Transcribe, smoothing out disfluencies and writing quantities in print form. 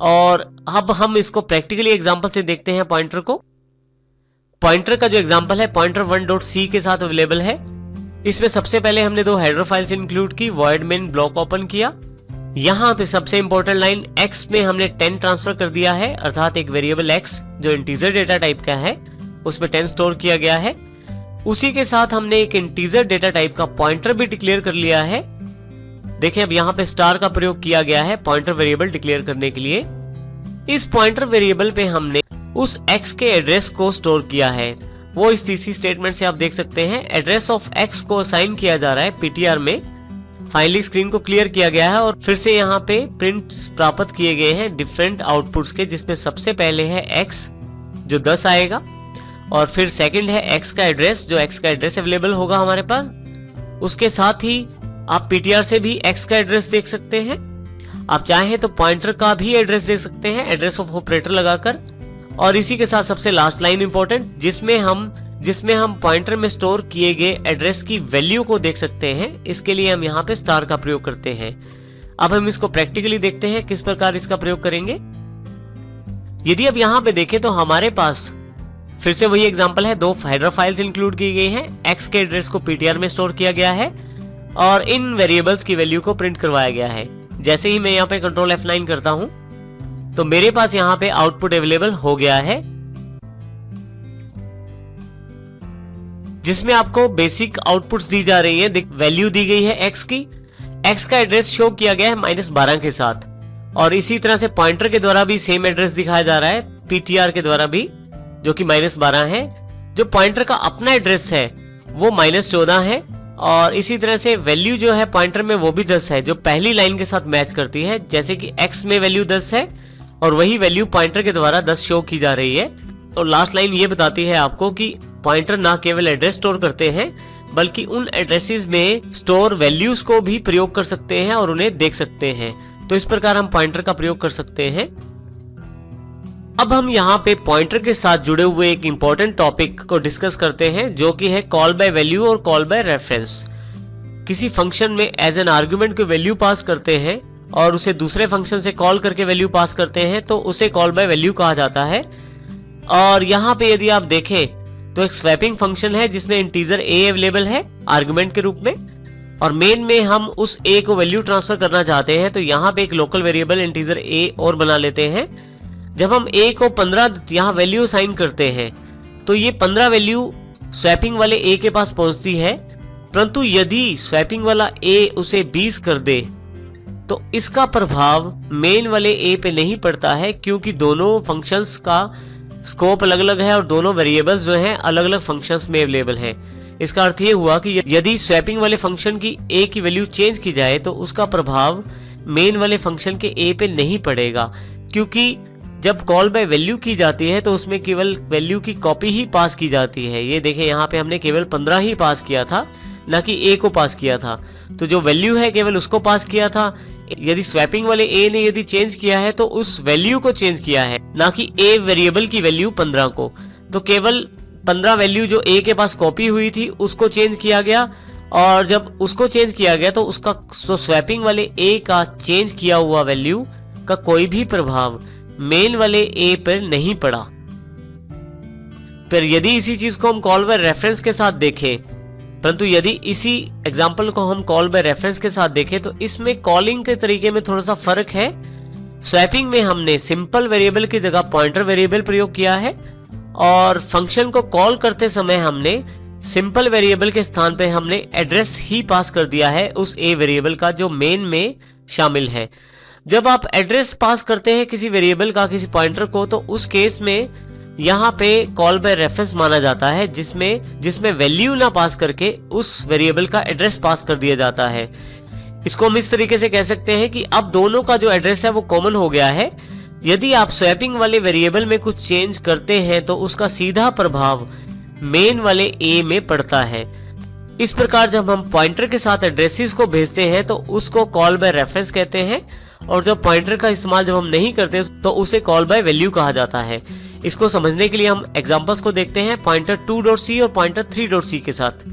और अब हम इसको प्रैक्टिकली एग्जांपल से देखते हैं पॉइंटर को। पॉइंटर का जो एग्जांपल है पॉइंटर 1.c के साथ अवेलेबल है। इसमें सबसे पहले हमने दो हेडर फाइल्स इंक्लूड की, void main ब्लॉक ओपन किया। यहाँ पे सबसे इंपॉर्टेंट लाइन x में हमने 10 ट्रांसफर कर दिया है, अर्थात एक वेरिएबल x जो इंटीजर डेटा टाइप का है उसमें 10 स्टोर किया गया है। उसी के साथ हमने एक इंटीजर डेटा टाइप का पॉइंटर भी डिक्लेयर कर लिया है। देखें अब यहाँ पे स्टार का प्रयोग किया गया है पॉइंटर वेरिएबल डिक्लेयर करने के लिए। इस पॉइंटर वेरिएबल पे हमने उस x के एड्रेस को स्टोर किया है। वो इस तीसरी स्टेटमेंट से आप देख सकते हैं, एड्रेस ऑफ x को असाइन किया जा रहा है ptr में। फाइनली स्क्रीन को क्लियर किया गया है और फिर से यहाँ पे प्रिंट प्राप्त किए गए हैं डिफरेंट आउटपुट्स के, जिसमें सबसे पहले है x जो 10 आएगा और फिर सेकंड है x का एड्रेस जो x का एड्रेस अवेलेबल होगा हमारे पास। उसके साथ ही आप ptr से भी x का एड्रेस देख सकते हैं। आप चाहें तो पॉइंटर का भी एड्रेस देख सकते हैं एड्रेस ऑफ ऑपरेटर लगाकर। और इसी के साथ सबसे लास्ट लाइन इंपॉर्टेंट जिसमें हम पॉइंटर में स्टोर किए गए एड्रेस की वैल्यू को देख सकते हैं। इसके लिए हम यहाँ पे स्टार का प्रयोग करते हैं। अब हम इसको प्रैक्टिकली देखते हैं किस प्रकार इसका प्रयोग करेंगे। यदि अब यहाँ पे देखें तो हमारे पास फिर से वही एग्जांपल है, दो हेडर फाइल्स इंक्लूड की गई हैं। x के एड्रेस को ptr में स्टोर किया गया है और इन वेरिएबल्स की वैल्यू को प्रिंट करवाया गया है। जैसे ही मैं यहाँ पे कंट्रोल F9 करता हूं तो मेरे पास यहाँ पे आउटपुट अवेलेबल हो गया है, जिसमें आपको बेसिक आउटपुट्स दी जा रही है। वैल्यू दी गई है x की, x का एड्रेस शो किया गया है -12 के साथ और इसी तरह से पॉइंटर के द्वारा भी सेम एड्रेस दिखाया जा रहा है ptr के द्वारा भी, जो कि -12 है। जो पॉइंटर का अपना एड्रेस है वो -14 है और इसी तरह से वैल्यू जो है पॉइंटर में वो भी 10 है, जो पहली लाइन के साथ मैच करती है। जैसे कि x में वैल्यू 10 है और वही वैल्यू पॉइंटर के द्वारा 10 शो की जा रही है। और लास्ट लाइन ये बताती है आपको कि पॉइंटर ना केवल एड्रेस स्टोर करते हैं बल्कि उन एड्रेसेस में स्टोर वैल्यूज को भी प्रयोग कर सकते हैं और उन्हें देख सकते हैं। तो इस प्रकार हम पॉइंटर का प्रयोग कर सकते हैं। अब हम यहाँ पे पॉइंटर के साथ जुड़े हुए एक इंपॉर्टेंट टॉपिक को डिस्कस करते हैं, जो कि है कॉल बाय वैल्यू और कॉल बाय रेफरेंस। किसी फंक्शन में एज एन आर्गुमेंट को वैल्यू पास करते हैं और उसे दूसरे फंक्शन से कॉल करके वैल्यू पास करते हैं तो उसे कॉल बाय वैल्यू कहा जाता है। और यहाँ पे यदि आप देखें तो एक स्वैपिंग फंक्शन है जिसमें इंटीजर a अवेलेबल है आर्गुमेंट के रूप में और मेन में हम उस a को वैल्यू ट्रांसफर करना चाहते हैं तो यहाँ पे एक लोकल वेरिएबल इंटीजर a और बना लेते हैं। जब हम a को 15 यहाँ वैल्यू असाइन करते हैं तो ये 15 वैल्यू स्वैपिंग वाले a के पास पहुंचती है, परंतु यदि स्वैपिंग वाला a उसे 20 कर दे तो इसका प्रभाव मेन वाले a पे नहीं पड़ता है, क्योंकि दोनों फंक्शंस का स्कोप अलग अलग है और दोनों वेरिएबल्स जो हैं अलग अलग फंक्शंस में अवेलेबल हैं। इसका अर्थ ये हुआ कि यदि स्वैपिंग वाले फंक्शन की a की वैल्यू चेंज की जाए तो उसका प्रभाव मेन वाले फंक्शन के a पे नहीं पड़ेगा, क्योंकि जब कॉल बाय वैल्यू की जाती है तो उसमें केवल वैल्यू की कॉपी ही पास की जाती है। ये देखें यहाँ पे हमने केवल 15 ही पास किया था, ना कि a को पास किया था। तो जो वैल्यू है केवल उसको पास किया था। यदि स्वैपिंग वाले a ने यदि चेंज किया है तो उस वैल्यू को चेंज किया है, ना कि a वेरिएबल की वैल्यू 15 को। तो केवल 15 वैल्यू जो a के पास कॉपी हुई थी उसको चेंज किया गया और जब उसको चेंज किया गया तो उसका स्वैपिंग वाले a का चेंज किया हुआ वैल्यू का कोई भी प्रभाव मेन वाले a पर नहीं पड़ा। फिर यदि इसी चीज को हम कॉल बाय रेफरेंस के साथ देखें, परंतु यदि इसी एग्जांपल को हम कॉल बाय रेफरेंस के साथ देखें तो इसमें कॉलिंग के तरीके में थोड़ा सा फर्क है। स्वैपिंग में हमने सिंपल वेरिएबल की जगह पॉइंटर वेरिएबल प्रयोग किया है और फंक्शन को कॉल करते समय हमने सिंपल वेरिएबल के स्थान पे हमने एड्रेस ही पास कर दिया है उस a वेरिएबल का जो मेन में शामिल है। जब आप एड्रेस पास करते हैं किसी वेरिएबल का किसी पॉइंटर को तो उस केस में यहाँ पे कॉल बाय रेफरेंस माना जाता है, जिसमें वैल्यू ना पास करके उस वेरिएबल का एड्रेस पास कर दिया जाता है। इसको हम इस तरीके से कह सकते हैं कि अब दोनों का जो एड्रेस है वो कॉमन हो गया है। यदि आप स्वैपिंग वाले वेरिएबल में कुछ चेंज करते हैं तो उसका सीधा प्रभाव मेन वाले a में पड़ता है। इस प्रकार जब हम पॉइंटर के साथ एड्रेसेस को भेजते हैं तो उसको कॉल बाय रेफरेंस कहते हैं और जब पॉइंटर का इस्तेमाल जब हम नहीं करते तो उसे कॉल बाय वैल्यू कहा जाता है। इसको समझने के लिए हम एग्जांपल्स को देखते हैं पॉइंटर 2.c और पॉइंटर 3.c के साथ।